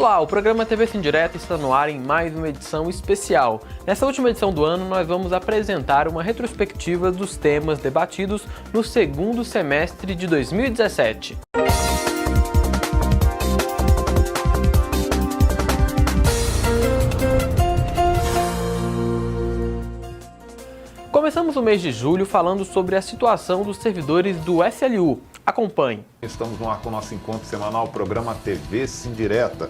Olá, o programa TV Sim Direto está no ar em mais uma edição especial. Nessa última edição do ano, nós vamos apresentar uma retrospectiva dos temas debatidos no segundo semestre de 2017. Começamos o mês de julho falando sobre a situação dos servidores do SLU. Acompanhe. Estamos no ar com o nosso encontro semanal, programa TV Sim Direta.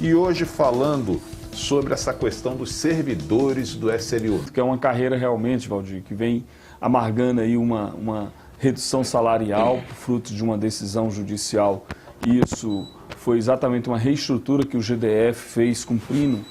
E hoje falando sobre essa questão dos servidores do SLU. Que é uma carreira realmente, Valdir, que vem amargando aí uma redução salarial, fruto de uma decisão judicial. E isso foi exatamente uma reestrutura que o GDF fez, cumprindo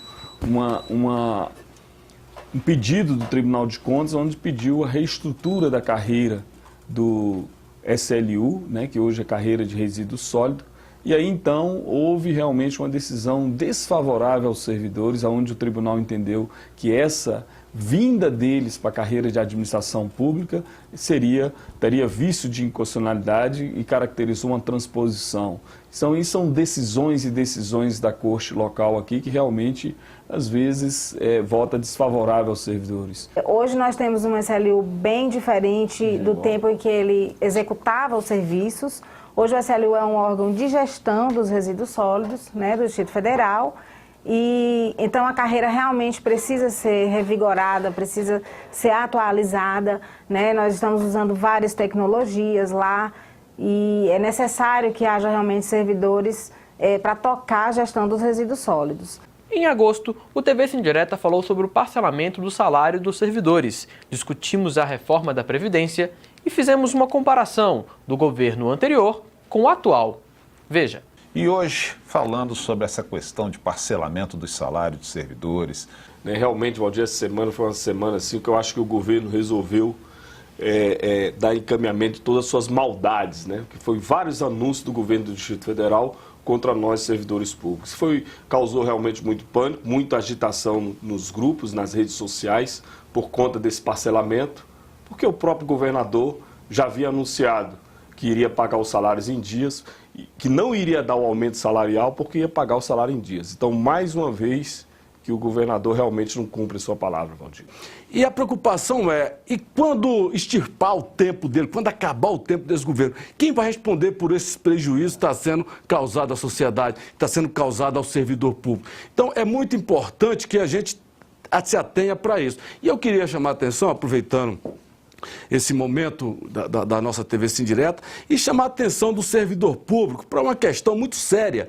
um pedido do Tribunal de Contas, onde pediu a reestrutura da carreira do SLU, né, que hoje é carreira de resíduo sólido. E aí, então, houve realmente uma decisão desfavorável aos servidores, onde o tribunal entendeu que essa vinda deles para a carreira de administração pública teria vício de inconstitucionalidade e caracterizou uma transposição. Então, isso são decisões e decisões da corte local aqui que realmente, às vezes, vota desfavorável aos servidores. Hoje nós temos um SLU bem diferente do tempo em que ele executava os serviços. Hoje o SLU é um órgão de gestão dos resíduos sólidos, né, do Distrito Federal, e então a carreira realmente precisa ser revigorada, precisa ser atualizada, né? Nós estamos usando várias tecnologias lá e é necessário que haja realmente servidores para tocar a gestão dos resíduos sólidos. Em agosto, o TV Sim Direta falou sobre o parcelamento do salário dos servidores, discutimos a reforma da Previdência e fizemos uma comparação do governo anterior com o atual. Veja. E hoje, falando sobre essa questão de parcelamento dos salários dos servidores. Realmente, Valdir, essa semana foi uma semana assim, que eu acho que o governo resolveu dar encaminhamento de todas as suas maldades, né? Que foi vários anúncios do governo do Distrito Federal contra nós, servidores públicos. Causou realmente muito pânico, muita agitação nos grupos, nas redes sociais, por conta desse parcelamento, porque o próprio governador já havia anunciado que iria pagar os salários em dias, que não iria dar o aumento salarial porque ia pagar o salário em dias. Então, mais uma vez, que o governador realmente não cumpre a sua palavra, Valdir. E a preocupação e quando extirpar o tempo dele, quando acabar o tempo desse governo, quem vai responder por esses prejuízos que está sendo causado à sociedade, que está sendo causado ao servidor público? Então, é muito importante que a gente se atenha para isso. E eu queria chamar a atenção, aproveitando esse momento da nossa TV Sim Direta, e chamar a atenção do servidor público para uma questão muito séria,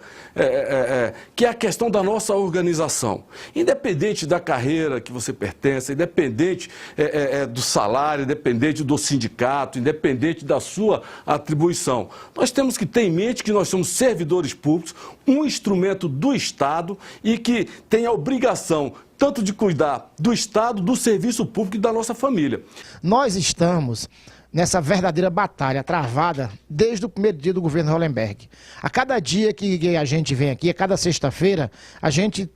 que é a questão da nossa organização. Independente da carreira que você pertence, independente do salário, independente do sindicato, independente da sua atribuição, nós temos que ter em mente que nós somos servidores públicos, um instrumento do Estado e que tem a obrigação tanto de cuidar do Estado, do serviço público e da nossa família. Nós estamos nessa verdadeira batalha travada desde o primeiro dia do governo Hollenberg. A cada dia que a gente vem aqui, a cada sexta-feira, a gente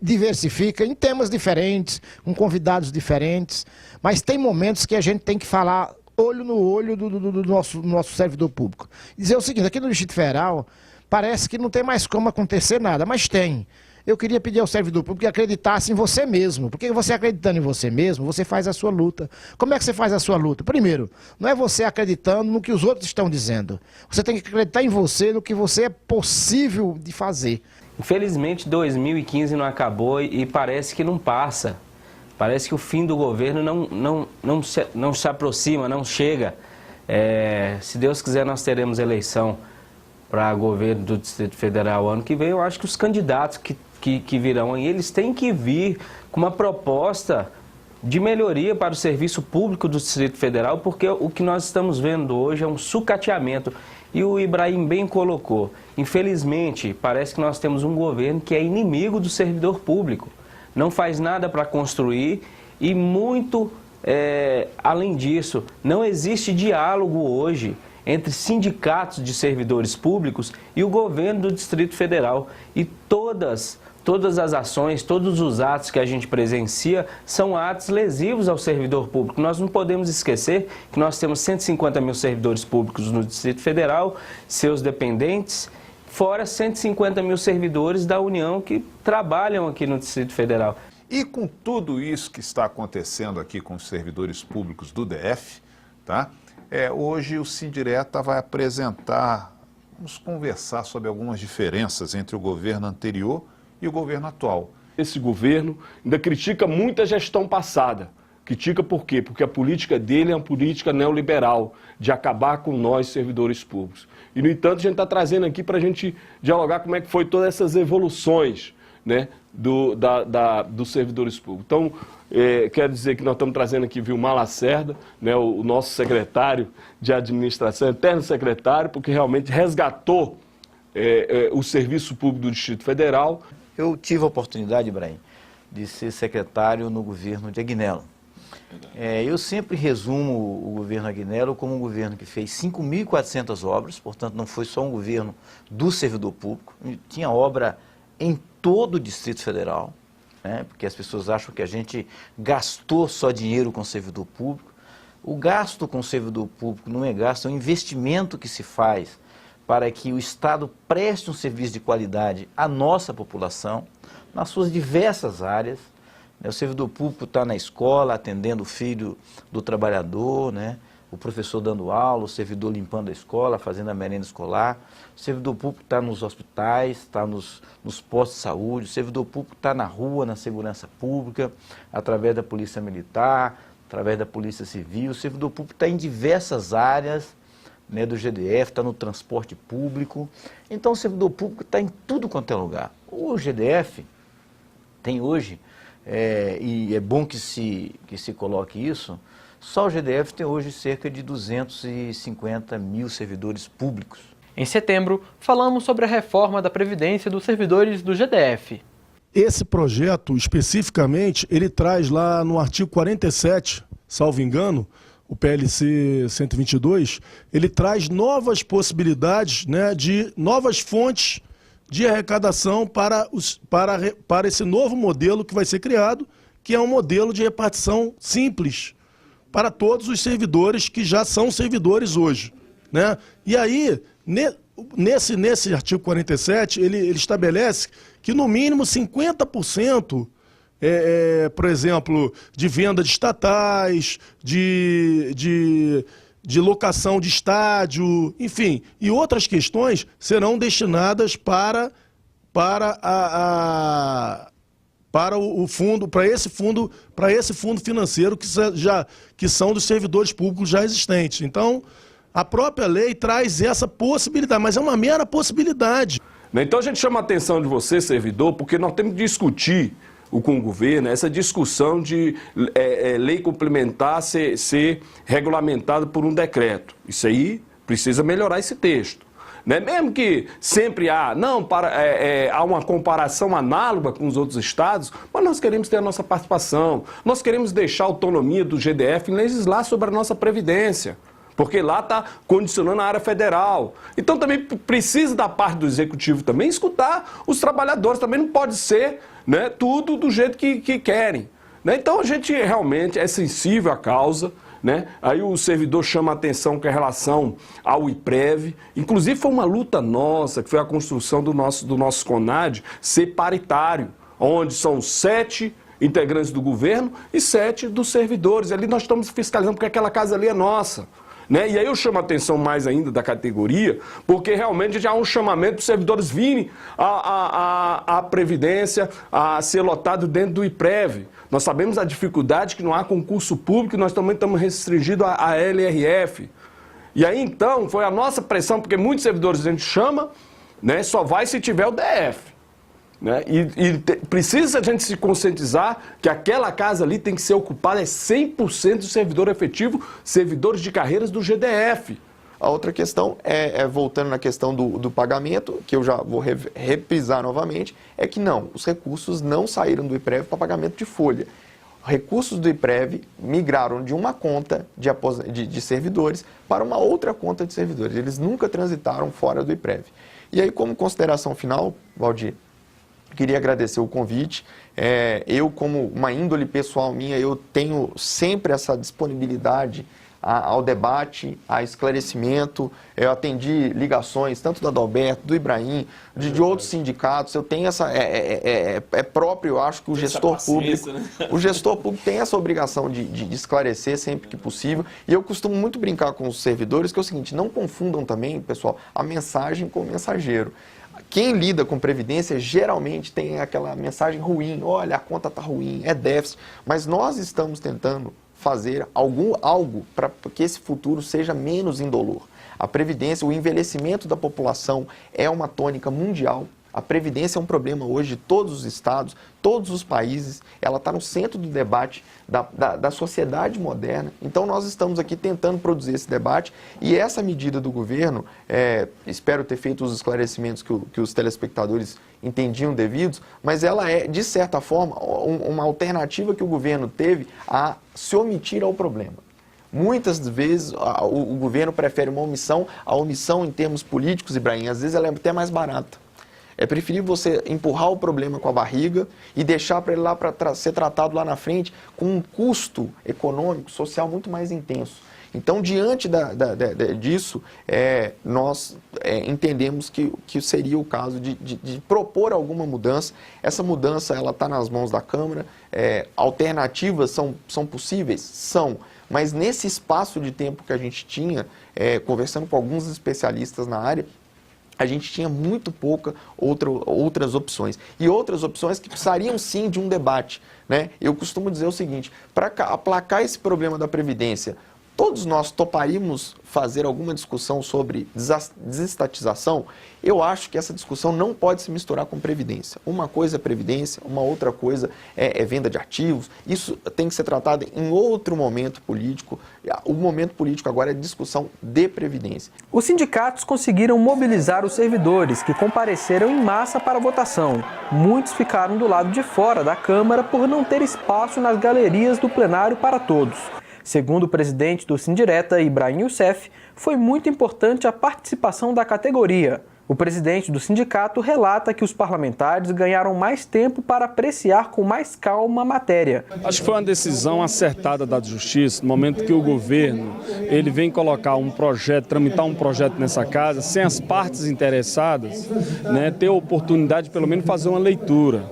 diversifica em temas diferentes, com convidados diferentes, mas tem momentos que a gente tem que falar olho no olho do nosso servidor público. Dizer o seguinte, aqui no Distrito Federal, parece que não tem mais como acontecer nada, mas tem. Eu queria pedir ao servidor público que acreditasse em você mesmo. Porque você acreditando em você mesmo, você faz a sua luta. Como é que você faz a sua luta? Primeiro, não é você acreditando no que os outros estão dizendo. Você tem que acreditar em você, no que você é possível de fazer. Infelizmente, 2015 não acabou e parece que não passa. Parece que o fim do governo não se aproxima, não chega. Se Deus quiser, nós teremos eleição para governo do Distrito Federal ano que vem. Eu acho que os candidatos que virão aí, eles têm que vir com uma proposta de melhoria para o serviço público do Distrito Federal, porque o que nós estamos vendo hoje é um sucateamento. E o Ibrahim bem colocou, infelizmente, parece que nós temos um governo que é inimigo do servidor público. Não faz nada para construir e muito, além disso, não existe diálogo hoje entre sindicatos de servidores públicos e o governo do Distrito Federal. E todas as ações, todos os atos que a gente presencia são atos lesivos ao servidor público. Nós não podemos esquecer que nós temos 150 mil servidores públicos no Distrito Federal, seus dependentes, fora 150 mil servidores da União que trabalham aqui no Distrito Federal. E com tudo isso que está acontecendo aqui com os servidores públicos do DF, tá? Hoje o Sindireta vai apresentar, vamos conversar sobre algumas diferenças entre o governo anterior e o governo atual. Esse governo ainda critica muito a gestão passada. Critica por quê? Porque a política dele é uma política neoliberal, de acabar com nós, servidores públicos. E, no entanto, a gente está trazendo aqui para a gente dialogar como é que foi todas essas evoluções, né, dos servidores públicos. Então, quero dizer que nós estamos trazendo aqui Vilmar Lacerda, né, o nosso secretário de administração, eterno secretário, porque realmente resgatou o serviço público do Distrito Federal. Eu tive a oportunidade, Ibrahim, de ser secretário no governo de Agnello. Eu sempre resumo o governo Agnello como um governo que fez 5.400 obras, portanto não foi só um governo do servidor público, tinha obra em todo o Distrito Federal, né, porque as pessoas acham que a gente gastou só dinheiro com o servidor público. O gasto com o servidor público não é gasto, é um investimento que se faz para que o Estado preste um serviço de qualidade à nossa população, nas suas diversas áreas. O servidor público está na escola, atendendo o filho do trabalhador, né? O professor dando aula, o servidor limpando a escola, fazendo a merenda escolar. O servidor público está nos hospitais, está nos postos de saúde. O servidor público está na rua, na segurança pública, através da Polícia Militar, através da Polícia Civil. O servidor público está em diversas áreas, né, do GDF, está no transporte público. Então o servidor público está em tudo quanto é lugar. O GDF tem hoje, e é bom que se coloque isso, só o GDF tem hoje cerca de 250 mil servidores públicos. Em setembro, falamos sobre a reforma da Previdência dos servidores do GDF. Esse projeto, especificamente, ele traz lá no artigo 47, salvo engano, o PLC 122, ele traz novas possibilidades, né, de novas fontes de arrecadação para esse novo modelo que vai ser criado, que é um modelo de repartição simples para todos os servidores que já são servidores hoje, né? E aí, nesse artigo 47, ele estabelece que no mínimo 50%, por exemplo, de venda de estatais, de locação de estádio, enfim, e outras questões serão destinadas para esse fundo financeiro que são dos servidores públicos já existentes. Então, a própria lei traz essa possibilidade, mas é uma mera possibilidade. Então a gente chama a atenção de você, servidor, porque nós temos que discutir com o governo essa discussão de lei complementar ser regulamentada por um decreto. Isso aí precisa melhorar esse texto. Né? Mesmo que sempre há uma comparação análoga com os outros estados, mas nós queremos ter a nossa participação, nós queremos deixar a autonomia do GDF em legislar sobre a nossa Previdência, porque lá está condicionando a área federal. Então também precisa da parte do Executivo também escutar os trabalhadores, também não pode ser, né, tudo do jeito que querem. Né? Então a gente realmente é sensível à causa. Né? Aí o servidor chama a atenção com relação ao IPREV. Inclusive foi uma luta nossa, que foi a construção do nosso CONAD, ser paritário, onde são 7 integrantes do governo e 7 dos servidores. Ali nós estamos fiscalizando, porque aquela casa ali é nossa. Né? E aí eu chamo a atenção mais ainda da categoria, porque realmente já há um chamamento para os servidores virem à Previdência, a ser lotado dentro do IPREV. Nós sabemos a dificuldade que não há concurso público, nós também estamos restringidos à LRF. E aí então foi a nossa pressão, porque muitos servidores a gente chama, né, só vai se tiver o DF. Né? Precisa a gente se conscientizar que aquela casa ali tem que ser ocupada 100% do servidor efetivo, servidores de carreiras do GDF. A outra questão, voltando na questão do pagamento, que eu já vou reprisar novamente, é que não, os recursos não saíram do IPREV para pagamento de folha. Recursos do IPREV migraram de uma conta de servidores para uma outra conta de servidores. Eles nunca transitaram fora do IPREV. E aí, como consideração final, Valdir, queria agradecer o convite. Eu, como uma índole pessoal minha, eu tenho sempre essa disponibilidade ao debate, a esclarecimento. Eu atendi ligações tanto da Adalberto, do Ibrahim, de outros sindicatos. Eu tenho essa... É próprio, eu acho que o gestor público... Né? O gestor público tem essa obrigação de esclarecer sempre que possível. E eu costumo muito brincar com os servidores, que é o seguinte, não confundam também, pessoal, a mensagem com o mensageiro. Quem lida com previdência geralmente tem aquela mensagem ruim, olha, a conta está ruim, é déficit, mas nós estamos tentando fazer algo para que esse futuro seja menos indolor. A previdência, o envelhecimento da população é uma tônica mundial. A previdência é um problema hoje de todos os estados, todos os países, ela está no centro do debate da sociedade moderna. Então nós estamos aqui tentando produzir esse debate e essa medida do governo, espero ter feito os esclarecimentos que os telespectadores entendiam devidos, mas ela é, de certa forma, uma alternativa que o governo teve a se omitir ao problema. Muitas vezes o governo prefere uma omissão, a omissão em termos políticos, Ibrahim, às vezes ela é até mais barata. É preferível você empurrar o problema com a barriga e deixar para ele lá para ser tratado lá na frente com um custo econômico, social muito mais intenso. Então, diante disso, nós entendemos que seria o caso de propor alguma mudança. Essa mudança está nas mãos da Câmara. Alternativas são possíveis? São. Mas nesse espaço de tempo que a gente tinha, conversando com alguns especialistas na área, a gente tinha muito pouca outras opções. E outras opções que precisariam sim de um debate, né? Eu costumo dizer o seguinte, para aplacar esse problema da Previdência, todos nós toparíamos fazer alguma discussão sobre desestatização? Eu acho que essa discussão não pode se misturar com Previdência. Uma coisa é Previdência, uma outra coisa é venda de ativos. Isso tem que ser tratado em outro momento político. O momento político agora é discussão de Previdência. Os sindicatos conseguiram mobilizar os servidores, que compareceram em massa para a votação. Muitos ficaram do lado de fora da Câmara por não ter espaço nas galerias do plenário para todos. Segundo o presidente do Sindireta, Ibrahim Youssef, foi muito importante a participação da categoria. O presidente do sindicato relata que os parlamentares ganharam mais tempo para apreciar com mais calma a matéria. Acho que foi uma decisão acertada da Justiça, no momento que o governo ele vem colocar um projeto, tramitar um projeto nessa casa, sem as partes interessadas, né, ter a oportunidade de pelo menos fazer uma leitura.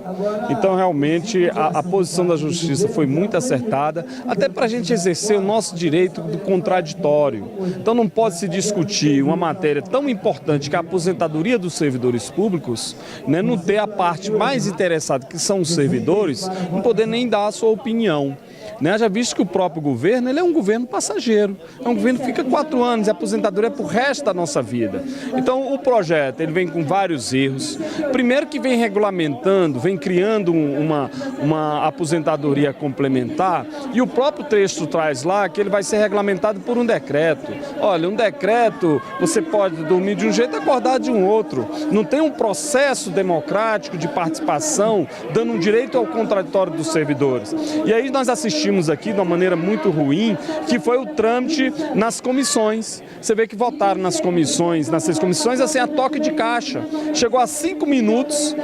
Então, realmente, a posição da Justiça foi muito acertada, até para a gente exercer o nosso direito do contraditório. Então, não pode se discutir uma matéria tão importante que a aposentadoria dos servidores públicos, né, não ter a parte mais interessada, que são os servidores, não poder nem dar a sua opinião. Né? Já visto que o próprio governo ele é um governo passageiro, é um governo que fica 4 anos, e a aposentadoria é para o resto da nossa vida. Então o projeto ele vem com vários erros. Primeiro que vem regulamentando, vem criando uma aposentadoria complementar, e o próprio texto traz lá que ele vai ser regulamentado por um decreto. Olha, um decreto, você pode dormir de um jeito e acordar de um outro. Não tem um processo democrático de participação, dando um direito ao contraditório dos servidores. E aí nós assistimos aqui de uma maneira muito ruim, que foi o trâmite nas comissões. Você vê que votaram nas 6 comissões, assim, a toque de caixa. Chegou a 5 minutos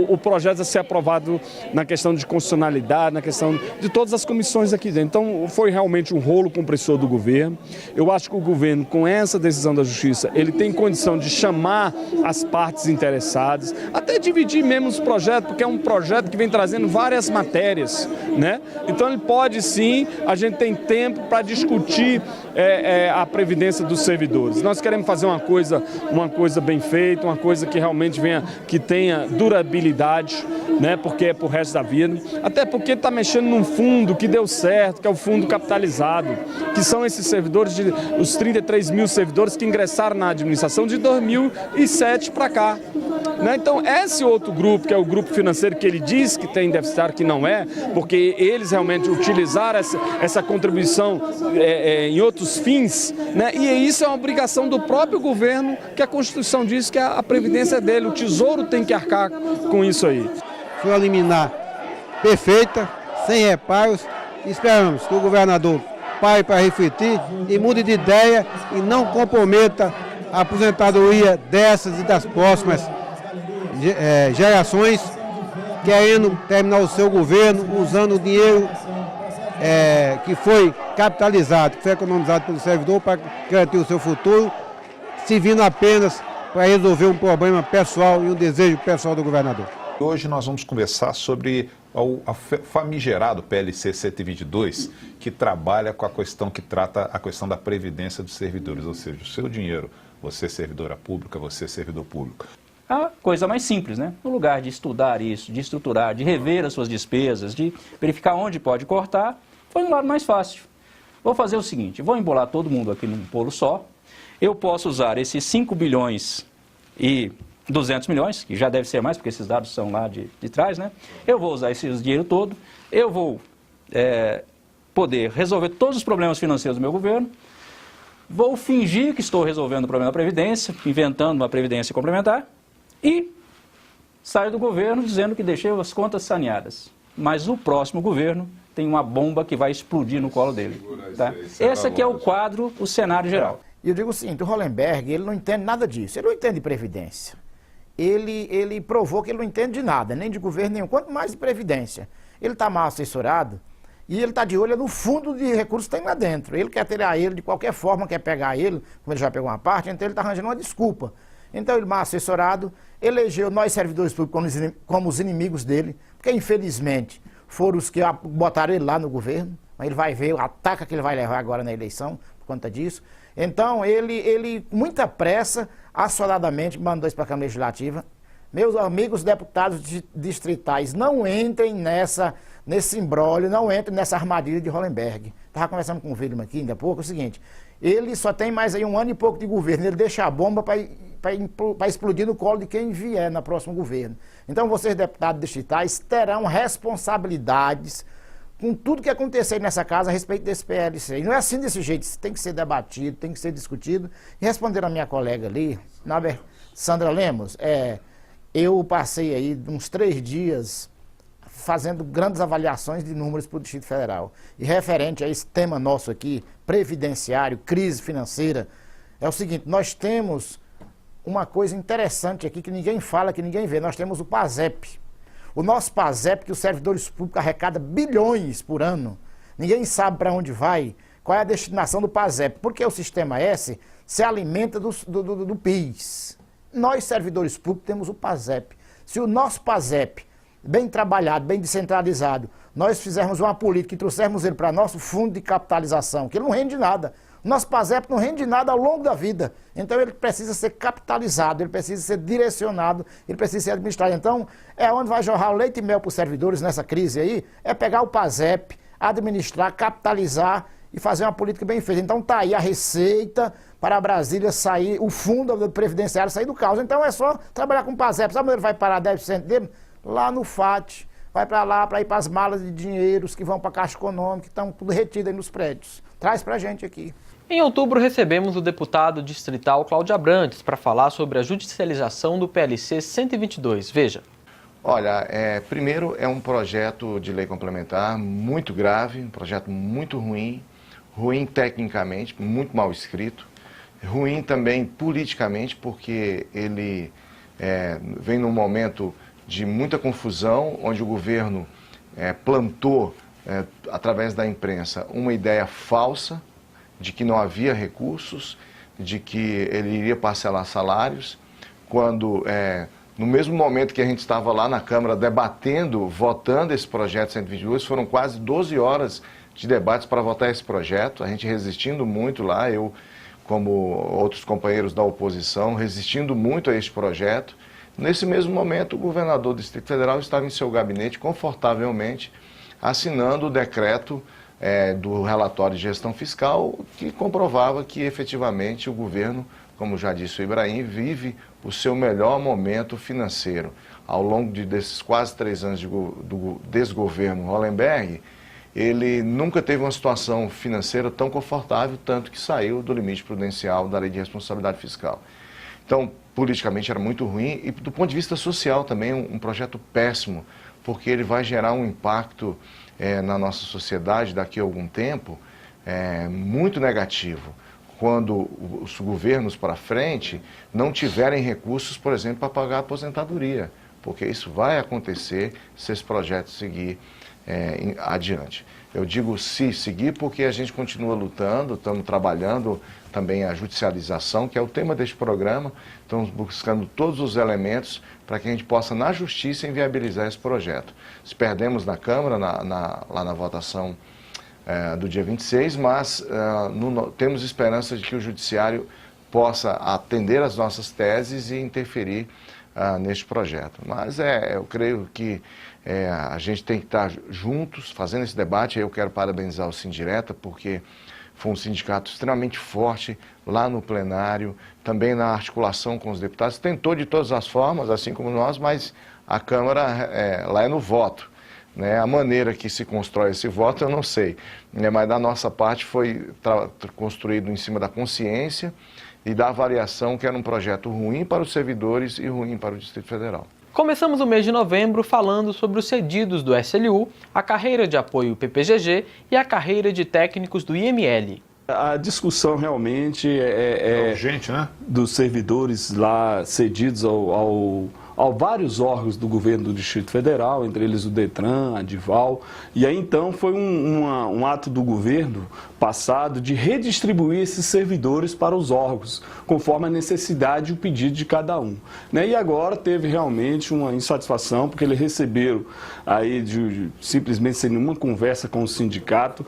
o projeto a ser aprovado na questão de constitucionalidade, na questão de todas as comissões aqui dentro. Então, foi realmente um rolo compressor do governo. Eu acho que o governo, com essa decisão da Justiça, ele tem condição de chamar as partes interessadas, até dividir mesmo os projetos, porque é um projeto que vem trazendo várias matérias, né? Então ele pode sim, a gente tem tempo para discutir a previdência dos servidores. Nós queremos fazer uma coisa bem feita, uma coisa que realmente que tenha durabilidade, né? Porque é pro resto da vida. Até porque está mexendo num fundo que deu certo, que é o fundo capitalizado, que são esses servidores, os 33 mil servidores que ingressaram na administração de 2007 para cá. Né? Então, esse outro grupo, que é o grupo financeiro, que ele diz que tem deficitário, que não é, porque eles realmente utilizaram essa contribuição em outros fins, né? E isso é uma obrigação do próprio governo, que a Constituição diz que a previdência é dele, o Tesouro tem que arcar com isso aí. Foi uma liminar perfeita, sem reparos, esperamos que o governador pare para refletir e mude de ideia e não comprometa a aposentadoria dessas e das próximas gerações, querendo terminar o seu governo usando o dinheiro que foi capitalizado, que foi economizado pelo servidor para garantir o seu futuro, servindo apenas para resolver um problema pessoal e um desejo pessoal do governador. Hoje nós vamos conversar sobre o famigerado PLC 122, que trabalha com a questão que trata a questão da previdência dos servidores, ou seja, o seu dinheiro, você servidora pública, você servidor público. A coisa mais simples, né? No lugar de estudar isso, de estruturar, de rever as suas despesas, de verificar onde pode cortar, foi no lado mais fácil. Vou fazer o seguinte, vou embolar todo mundo aqui num bolo só, eu posso usar esses 5 bilhões e 200 milhões, que já deve ser mais, porque esses dados são lá de trás, né? Eu vou usar esse dinheiro todo, eu vou poder resolver todos os problemas financeiros do meu governo, vou fingir que estou resolvendo o problema da Previdência, inventando uma Previdência complementar, e saio do governo dizendo que deixei as contas saneadas. Mas o próximo governo tem uma bomba que vai explodir no colo dele. Tá? Esse aqui é o quadro, o cenário geral. E eu digo o seguinte, o Hollenberg, ele não entende nada disso, ele não entende de Previdência. Ele provou que ele não entende de nada, nem de governo nenhum, quanto mais de Previdência. Ele está mal assessorado e ele está de olho no fundo de recursos que tem lá dentro. Ele quer tirar ele de qualquer forma, quer pegar ele, como ele já pegou uma parte, então ele está arranjando uma desculpa. Então ele mal assessorado, elegeu nós servidores públicos como os inimigos dele, porque infelizmente foram os que botaram ele lá no governo, mas ele vai ver o ataque que ele vai levar agora na eleição, por conta disso. Então ele com muita pressa, assoladamente, mandou isso para a Câmara Legislativa. Meus amigos deputados distritais, não entrem nesse imbróglio, não entrem nessa armadilha de Hollenberg. Estava conversando com o William aqui ainda há pouco, é o seguinte, ele só tem mais aí 1 ano e pouco de governo, ele deixa a bomba para explodir no colo de quem vier no próximo governo. Então vocês, deputados distritais, terão responsabilidades com tudo que acontecer nessa casa a respeito desse PLC. E não é assim desse jeito, isso tem que ser debatido, tem que ser discutido. E respondendo a minha colega ali, Sandra Lemos, eu passei aí uns 3 dias fazendo grandes avaliações de números para o Distrito Federal. E referente a esse tema nosso aqui, previdenciário, crise financeira, é o seguinte, nós temos uma coisa interessante aqui que ninguém fala, que ninguém vê. Nós temos o PASEP. O nosso PASEP, que os servidores públicos arrecadam bilhões por ano. Ninguém sabe para onde vai, qual é a destinação do PASEP, porque o Sistema S se alimenta do PIS. Nós, servidores públicos, temos o PASEP. Se o nosso PASEP, bem trabalhado, bem descentralizado, nós fizermos uma política e trouxermos ele para nosso fundo de capitalização, que ele não rende nada. O nosso PASEP não rende nada ao longo da vida. Então ele precisa ser capitalizado, ele precisa ser direcionado, ele precisa ser administrado. Então é onde vai jorrar o leite e mel para os servidores nessa crise aí, é pegar o PASEP, administrar, capitalizar e fazer uma política bem feita. Então tá aí a receita para a Brasília sair, o fundo previdenciário sair do caos. Então é só trabalhar com o PASEP. Sabe onde ele vai parar 10% dele? Lá no FAT. Vai para lá para ir para as malas de dinheiros que vão para a Caixa Econômica, que estão tudo retido aí nos prédios. Traz para a gente aqui. Em outubro, recebemos o deputado distrital Cláudio Abrantes para falar sobre a judicialização do PLC 122. Veja. Olha, primeiro é um projeto de lei complementar muito grave, um projeto muito ruim, ruim tecnicamente, muito mal escrito, ruim também politicamente, porque ele vem num momento de muita confusão, onde o governo plantou, através da imprensa, uma ideia falsa de que não havia recursos, de que ele iria parcelar salários, quando, no mesmo momento que a gente estava lá na Câmara debatendo, votando esse projeto 122, foram quase 12 horas de debates para votar esse projeto, a gente resistindo muito lá, eu, como outros companheiros da oposição, resistindo muito a este projeto. Nesse mesmo momento, o governador do Distrito Federal estava em seu gabinete, confortavelmente, assinando o decreto do relatório de gestão fiscal, que comprovava que efetivamente o governo, como já disse o Ibrahim, vive o seu melhor momento financeiro. Ao longo desses quase 3 anos do desgoverno Hollenberg, ele nunca teve uma situação financeira tão confortável, tanto que saiu do limite prudencial da Lei de Responsabilidade Fiscal. Então, politicamente era muito ruim e do ponto de vista social também um projeto péssimo, porque ele vai gerar um impacto na nossa sociedade daqui a algum tempo muito negativo, quando os governos para frente não tiverem recursos, por exemplo, para pagar a aposentadoria, porque isso vai acontecer se esse projeto seguir adiante. Eu digo se seguir porque a gente continua lutando, estamos trabalhando também a judicialização, que é o tema deste programa. Estamos buscando todos os elementos para que a gente possa, na justiça, inviabilizar esse projeto. Se perdemos na Câmara, lá na votação do dia 26, mas temos esperança de que o Judiciário possa atender às nossas teses e interferir neste projeto. Mas eu creio que a gente tem que estar juntos fazendo esse debate. Eu quero parabenizar o Sindireta, porque foi um sindicato extremamente forte lá no plenário, também na articulação com os deputados. Tentou de todas as formas, assim como nós, mas a Câmara lá é no voto. Né? A maneira que se constrói esse voto eu não sei, né? Mas da nossa parte foi construído em cima da consciência e da avaliação que era um projeto ruim para os servidores e ruim para o Distrito Federal. Começamos o mês de novembro falando sobre os cedidos do SLU, a carreira de apoio PPGG e a carreira de técnicos do IML. A discussão realmente urgente, né? Dos servidores lá cedidos a vários órgãos do governo do Distrito Federal, entre eles o Detran, a Dival. E aí então foi um ato do governo passado de redistribuir esses servidores para os órgãos, conforme a necessidade e o pedido de cada um. Né? E agora teve realmente uma insatisfação, porque eles receberam aí simplesmente sem nenhuma conversa com o sindicato,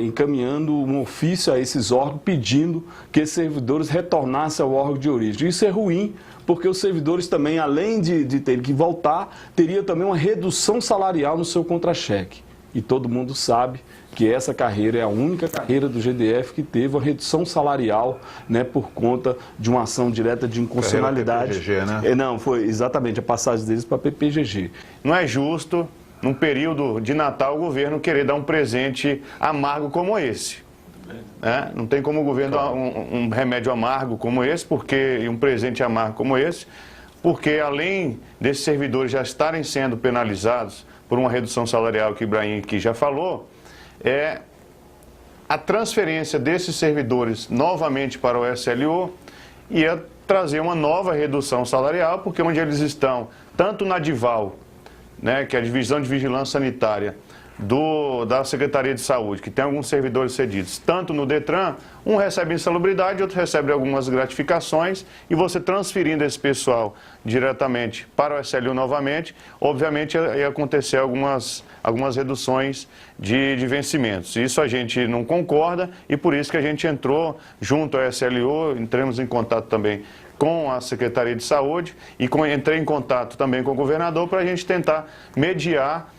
encaminhando um ofício a esses órgãos pedindo que esses servidores retornassem ao órgão de origem. Isso é ruim, porque os servidores também, além de terem que voltar, teriam também uma redução salarial no seu contra-cheque. E todo mundo sabe que essa carreira é a única carreira do GDF que teve uma redução salarial, né, por conta de uma ação direta de inconstitucionalidade. PPGG, né? Não, foi exatamente a passagem deles para a PPGG. Não é justo, num período de Natal, o governo querer dar um presente amargo como esse. Não tem como o governo dar um remédio amargo como esse, e um presente amargo como esse, porque além desses servidores já estarem sendo penalizados por uma redução salarial que o Ibrahim aqui já falou, a transferência desses servidores novamente para o SLU ia trazer uma nova redução salarial, porque onde eles estão, tanto na Dival, né, que é a Divisão de Vigilância Sanitária, da Secretaria de Saúde, que tem alguns servidores cedidos, tanto no Detran, um recebe insalubridade, outro recebe algumas gratificações, e você transferindo esse pessoal diretamente para o SLU novamente, obviamente ia acontecer algumas reduções de vencimentos. Isso a gente não concorda e por isso que a gente entrou junto ao SLU, entramos em contato também com a Secretaria de Saúde e entrei em contato também com o governador para a gente tentar mediar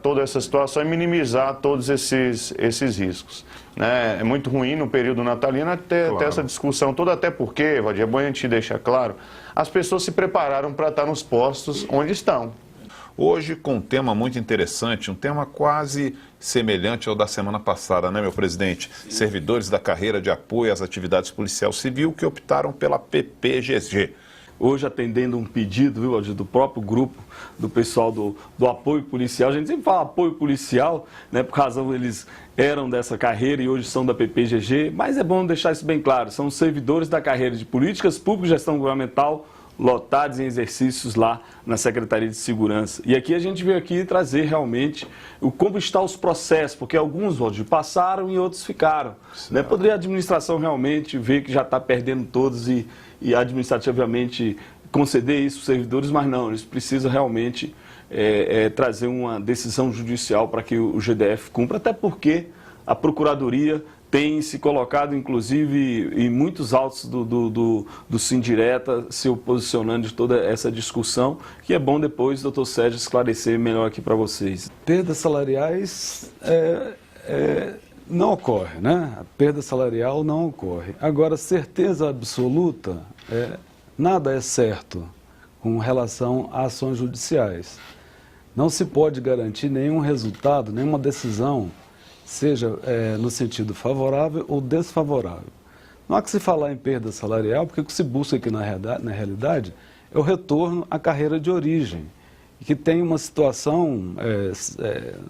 toda essa situação e minimizar todos esses riscos. Né? É muito ruim no período natalino ter essa discussão toda, até porque, Valdir, é bom a gente deixar claro, as pessoas se prepararam para estar nos postos onde estão. Hoje com um tema muito interessante, um tema quase semelhante ao da semana passada, né, meu presidente? Servidores da carreira de apoio às atividades policial civil que optaram pela PPGG. Hoje, atendendo um pedido, viu, Valdir, do próprio grupo, do pessoal do apoio policial. A gente sempre fala apoio policial, né, por razão eles eram dessa carreira e hoje são da PPGG, mas é bom deixar isso bem claro, são servidores da carreira de Políticas Públicas e Gestão Governamental, lotados em exercícios lá na Secretaria de Segurança. E aqui a gente veio aqui trazer realmente como estão os processos, porque alguns, Valdir, passaram e outros ficaram. Né? Poderia a administração realmente ver que já está perdendo todos e administrativamente conceder isso aos servidores, mas não, eles precisam realmente trazer uma decisão judicial para que o GDF cumpra, até porque a Procuradoria tem se colocado, inclusive, em muitos autos do Sindireta, se oposicionando de toda essa discussão, que é bom depois, doutor Sérgio, esclarecer melhor aqui para vocês. Perdas salariais não ocorre, né? A perda salarial não ocorre. Agora, certeza absoluta, nada é certo com relação a ações judiciais. Não se pode garantir nenhum resultado, nenhuma decisão, seja no sentido favorável ou desfavorável. Não há que se falar em perda salarial, porque o que se busca aqui na realidade é o retorno à carreira de origem, e que tem uma situação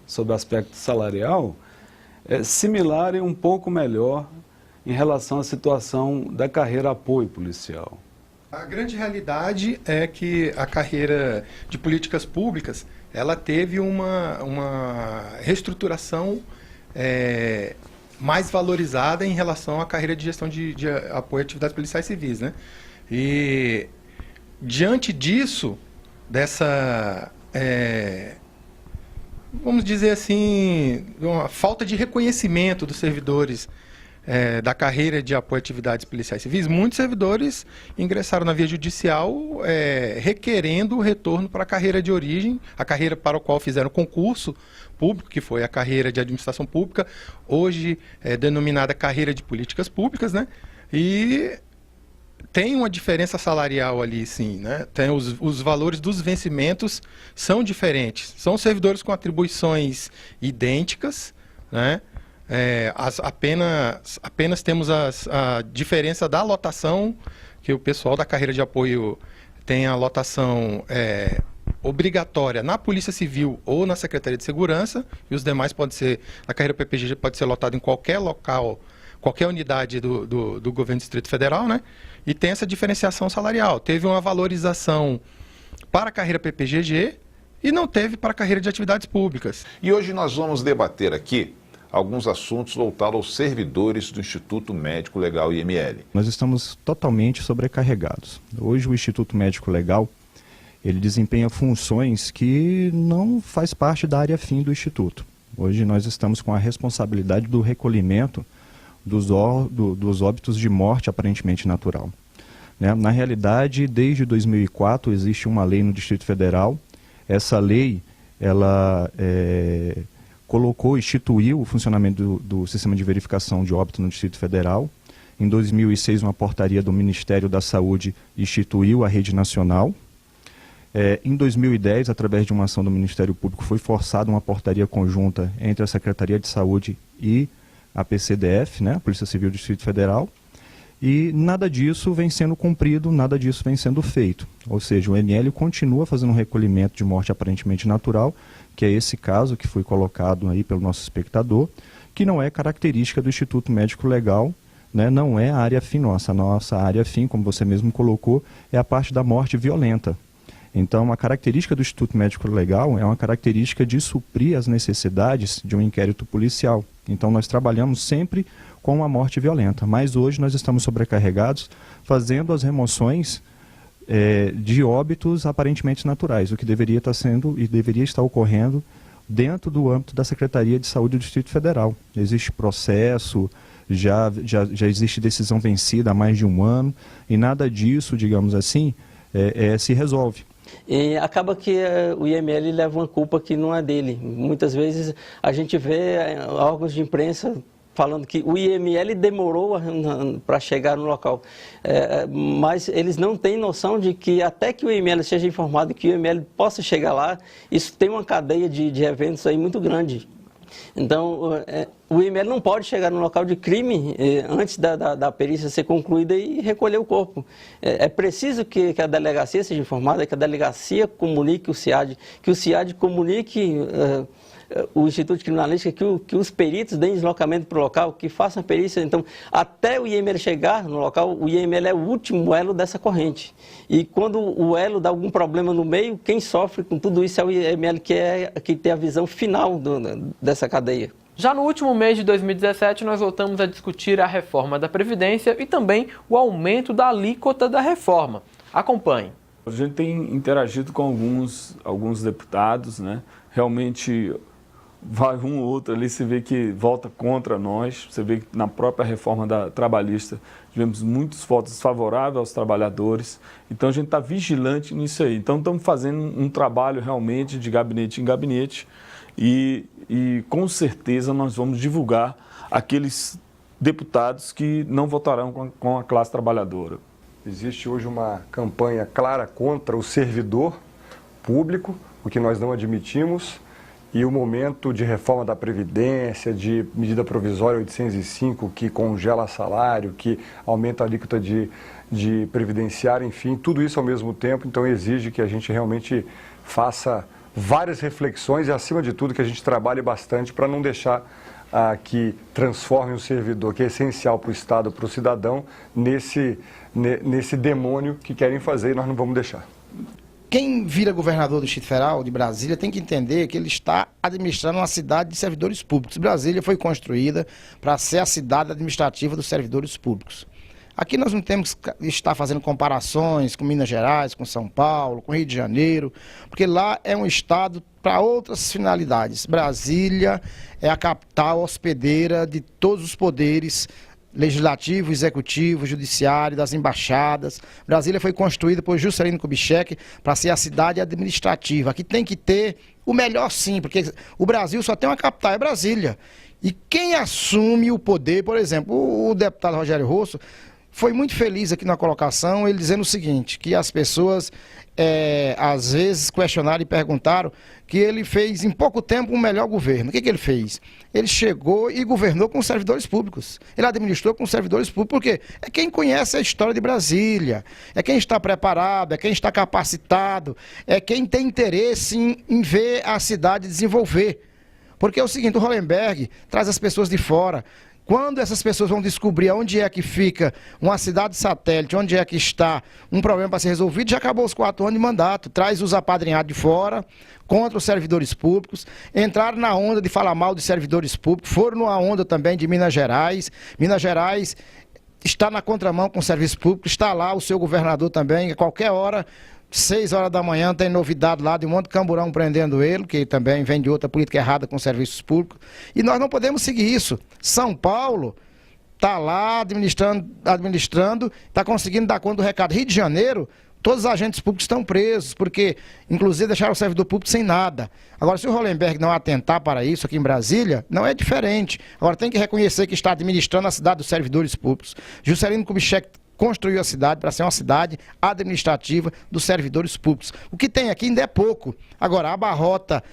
sob o aspecto salarial similar e um pouco melhor em relação à situação da carreira apoio policial. A grande realidade é que a carreira de políticas públicas, ela teve uma reestruturação mais valorizada em relação à carreira de gestão de apoio a atividades policiais civis, né? E diante disso, dessa, vamos dizer assim, uma falta de reconhecimento dos servidores da carreira de apoio a atividades policiais civis, muitos servidores ingressaram na via judicial requerendo o retorno para a carreira de origem, a carreira para a qual fizeram concurso público, que foi a carreira de administração pública, hoje denominada carreira de políticas públicas, né? E tem uma diferença salarial ali, sim, né? Tem os valores dos vencimentos são diferentes. São servidores com atribuições idênticas, né? Apenas temos a diferença da lotação, que o pessoal da carreira de apoio tem a lotação obrigatória na Polícia Civil ou na Secretaria de Segurança, e os demais pode ser, na carreira PPG pode ser lotado em qualquer local, qualquer unidade do governo do Distrito Federal, né? E tem essa diferenciação salarial. Teve uma valorização para a carreira PPGG e não teve para a carreira de atividades públicas. E hoje nós vamos debater aqui alguns assuntos voltados aos servidores do Instituto Médico Legal IML. Nós estamos totalmente sobrecarregados. Hoje o Instituto Médico Legal, ele desempenha funções que não faz parte da área fim do Instituto. Hoje nós estamos com a responsabilidade do recolhimento dos óbitos de morte aparentemente natural. Né? Na realidade, desde 2004 existe uma lei no Distrito Federal. Essa lei, ela instituiu o funcionamento do sistema de verificação de óbito no Distrito Federal. Em 2006, uma portaria do Ministério da Saúde instituiu a rede nacional. Em 2010, através de uma ação do Ministério Público, foi forçada uma portaria conjunta entre a Secretaria de Saúde e a PCDF, né, a Polícia Civil do Distrito Federal, e nada disso vem sendo cumprido, nada disso vem sendo feito. Ou seja, o ML continua fazendo um recolhimento de morte aparentemente natural, que é esse caso que foi colocado aí pelo nosso espectador, que não é característica do Instituto Médico Legal, né, não é a área fim nossa. A nossa área fim, como você mesmo colocou, é a parte da morte violenta. Então, a característica do Instituto Médico Legal é uma característica de suprir as necessidades de um inquérito policial. Então, nós trabalhamos sempre com a morte violenta, mas hoje nós estamos sobrecarregados fazendo as remoções de óbitos aparentemente naturais, o que deveria estar sendo e deveria estar ocorrendo dentro do âmbito da Secretaria de Saúde do Distrito Federal. Existe processo, já existe decisão vencida há mais de um ano, e nada disso, digamos assim, se resolve. E acaba que o IML leva uma culpa que não é dele. Muitas vezes a gente vê órgãos de imprensa falando que o IML demorou para chegar no local. Mas eles não têm noção de que até que o IML seja informado que o IML possa chegar lá, isso tem uma cadeia de eventos aí muito grande. Então, o IML não pode chegar no local de crime antes da perícia ser concluída e recolher o corpo. É preciso que a delegacia seja informada, que a delegacia comunique o CIAD, que o CIAD comunique o Instituto de Criminalística, que os peritos deem deslocamento para o local, que façam a perícia. Então, até o IML chegar no local, o IML é o último elo dessa corrente. E quando o elo dá algum problema no meio, quem sofre com tudo isso é o IML, que tem a visão final dessa cadeia. Já no último mês de 2017, nós voltamos a discutir a reforma da Previdência e também o aumento da alíquota da reforma. Acompanhe. A gente tem interagido com alguns deputados, né? Realmente vai um ou outro ali, se vê que volta contra nós, você vê que na própria reforma trabalhista tivemos muitos votos favoráveis aos trabalhadores, então a gente está vigilante nisso aí. Então estamos fazendo um trabalho realmente de gabinete em gabinete e com certeza nós vamos divulgar aqueles deputados que não votarão com a classe trabalhadora. Existe hoje uma campanha clara contra o servidor público, o que nós não admitimos, e o momento de reforma da Previdência, de medida provisória 805, que congela salário, que aumenta a alíquota de previdenciário, enfim, tudo isso ao mesmo tempo, então exige que a gente realmente faça várias reflexões e, acima de tudo, que a gente trabalhe bastante para não deixar que transformem o servidor, que é essencial para o Estado, para o cidadão, nesse demônio que querem fazer e nós não vamos deixar. Quem vira governador do Distrito Federal de Brasília tem que entender que ele está administrando uma cidade de servidores públicos. Brasília foi construída para ser a cidade administrativa dos servidores públicos. Aqui nós não temos que estar fazendo comparações com Minas Gerais, com São Paulo, com Rio de Janeiro, porque lá é um estado para outras finalidades. Brasília é a capital hospedeira de todos os poderes legislativo, executivo, judiciário, das embaixadas. Brasília foi construída por Juscelino Kubitschek para ser a cidade administrativa. Aqui tem que ter o melhor sim, porque o Brasil só tem uma capital, é Brasília. E quem assume o poder, por exemplo, o deputado Rogério Rosso foi muito feliz aqui na colocação, ele dizendo o seguinte, que as pessoas às vezes questionaram e perguntaram que ele fez em pouco tempo um melhor governo. O que ele fez? Ele chegou e governou com servidores públicos. Ele administrou com servidores públicos, porque é quem conhece a história de Brasília, é quem está preparado, é quem está capacitado, é quem tem interesse em ver a cidade desenvolver. Porque é o seguinte, o Hollenberg traz as pessoas de fora. Quando essas pessoas vão descobrir onde é que fica uma cidade satélite, onde é que está um problema para ser resolvido, já acabou os 4 anos de mandato. Traz os apadrinhados de fora, contra os servidores públicos, entraram na onda de falar mal de servidores públicos, foram na onda também de Minas Gerais. Minas Gerais está na contramão com o serviço público, está lá o seu governador também, a qualquer hora, 6 horas da manhã, tem novidade lá de um monte de camburão prendendo ele, que também vem de outra política errada com serviços públicos. E nós não podemos seguir isso. São Paulo está lá administrando, está conseguindo dar conta do recado. Rio de Janeiro, todos os agentes públicos estão presos, porque, inclusive, deixaram o servidor público sem nada. Agora, se o Hollenberg não atentar para isso aqui em Brasília, não é diferente. Agora, tem que reconhecer que está administrando a cidade dos servidores públicos. Juscelino Kubitschek construiu a cidade para ser uma cidade administrativa dos servidores públicos. O que tem aqui ainda é pouco. Agora, abarrota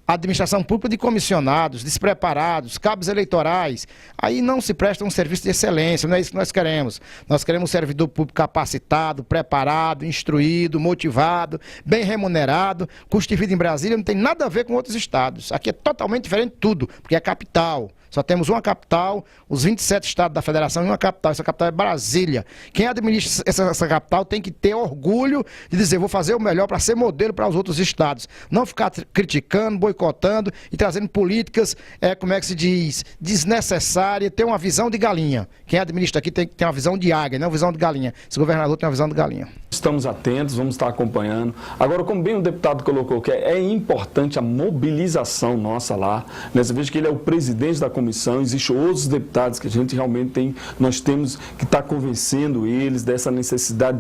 a administração pública de comissionados, despreparados, cabos eleitorais, aí não se presta um serviço de excelência, não é isso que nós queremos. Nós queremos um servidor público capacitado, preparado, instruído, motivado, bem remunerado. Custo de vida em Brasília não tem nada a ver com outros estados. Aqui é totalmente diferente de tudo, porque é capital. Só temos uma capital, os 27 estados da federação e uma capital. Essa capital é Brasília. Quem administra essa capital tem que ter orgulho de dizer, vou fazer o melhor para ser modelo para os outros estados. Não ficar criticando, boicotando e trazendo políticas, como é que se diz, desnecessárias, ter uma visão de galinha. Quem administra aqui tem que ter uma visão de águia, não uma visão de galinha. Esse governador tem uma visão de galinha. Estamos atentos, vamos estar acompanhando. Agora, como bem o deputado colocou, que é importante a mobilização nossa lá. Nessa vez que ele é o presidente da comissão, existem outros deputados que a gente realmente nós temos que estar convencendo eles dessa necessidade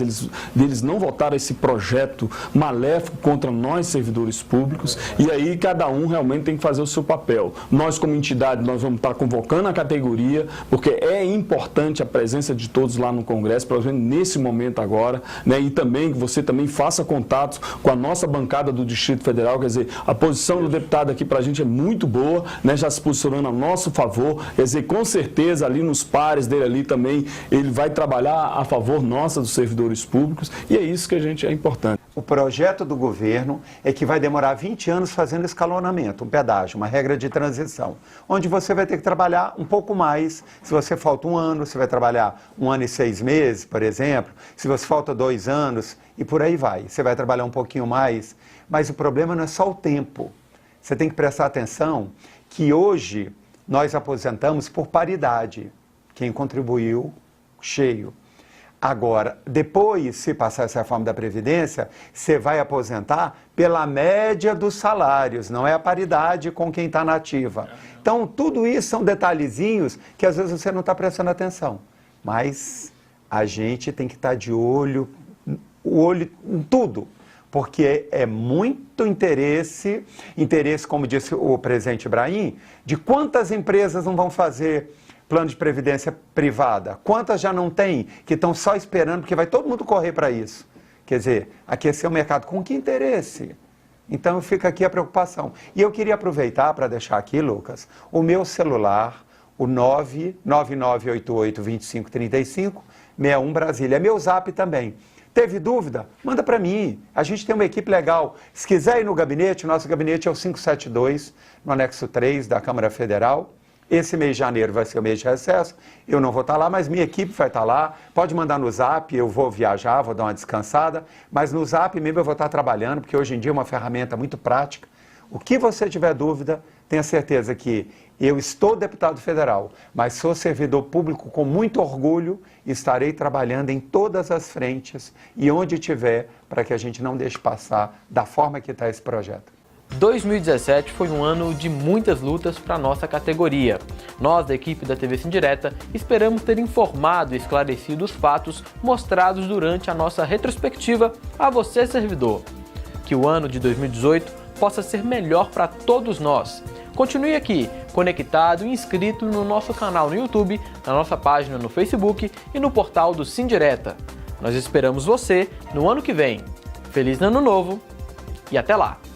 deles não votarem esse projeto maléfico contra nós, servidores públicos, e aí cada um realmente tem que fazer o seu papel. Nós, como entidade, nós vamos estar convocando a categoria, porque é importante a presença de todos lá no Congresso, para nesse momento agora, né, e também que você também faça contatos com a nossa bancada do Distrito Federal, quer dizer, a posição do deputado aqui para a gente é muito boa, né, já se posicionando a nosso favor, quer dizer, com certeza ali nos pares dele ali também, ele vai trabalhar a favor nossa dos servidores públicos, e é isso que a gente é importante. O projeto do governo é que vai demorar 20 anos fazendo escalonamento, um pedágio, uma regra de transição, onde você vai ter que trabalhar um pouco mais. Se você falta 1 ano, você vai trabalhar 1 ano e 6 meses, por exemplo. Se você falta 2 anos, e por aí vai. Você vai trabalhar um pouquinho mais, mas o problema não é só o tempo. Você tem que prestar atenção que hoje nós aposentamos por paridade. Quem contribuiu, cheio. Agora, depois, se passar essa reforma da Previdência, você vai aposentar pela média dos salários, não é a paridade com quem está na ativa. Então, tudo isso são detalhezinhos que às vezes você não está prestando atenção. Mas a gente tem que estar de olho em tudo, porque é muito interesse, como disse o presidente Ibrahim, de quantas empresas não vão fazer plano de previdência privada, quantas já não tem, que estão só esperando, porque vai todo mundo correr para isso. Quer dizer, aquecer o mercado, com que interesse? Então fica aqui a preocupação. E eu queria aproveitar para deixar aqui, Lucas, o meu celular, o 999882535, 61 Brasília, é meu zap também. Teve dúvida? Manda para mim. A gente tem uma equipe legal. Se quiser ir no gabinete, o nosso gabinete é o 572, no anexo 3 da Câmara Federal. Esse mês de janeiro vai ser o mês de recesso, eu não vou estar lá, mas minha equipe vai estar lá. Pode mandar no Zap, eu vou viajar, vou dar uma descansada, mas no Zap mesmo eu vou estar trabalhando, porque hoje em dia é uma ferramenta muito prática. O que você tiver dúvida, tenha certeza que eu estou deputado federal, mas sou servidor público com muito orgulho e estarei trabalhando em todas as frentes e onde tiver, para que a gente não deixe passar da forma que está esse projeto. 2017 foi um ano de muitas lutas para a nossa categoria. Nós, da equipe da TV Sim Direta, esperamos ter informado e esclarecido os fatos mostrados durante a nossa retrospectiva a você, servidor. Que o ano de 2018 possa ser melhor para todos nós. Continue aqui, conectado e inscrito no nosso canal no YouTube, na nossa página no Facebook e no portal do Sim Direta. Nós esperamos você no ano que vem. Feliz Ano Novo e até lá!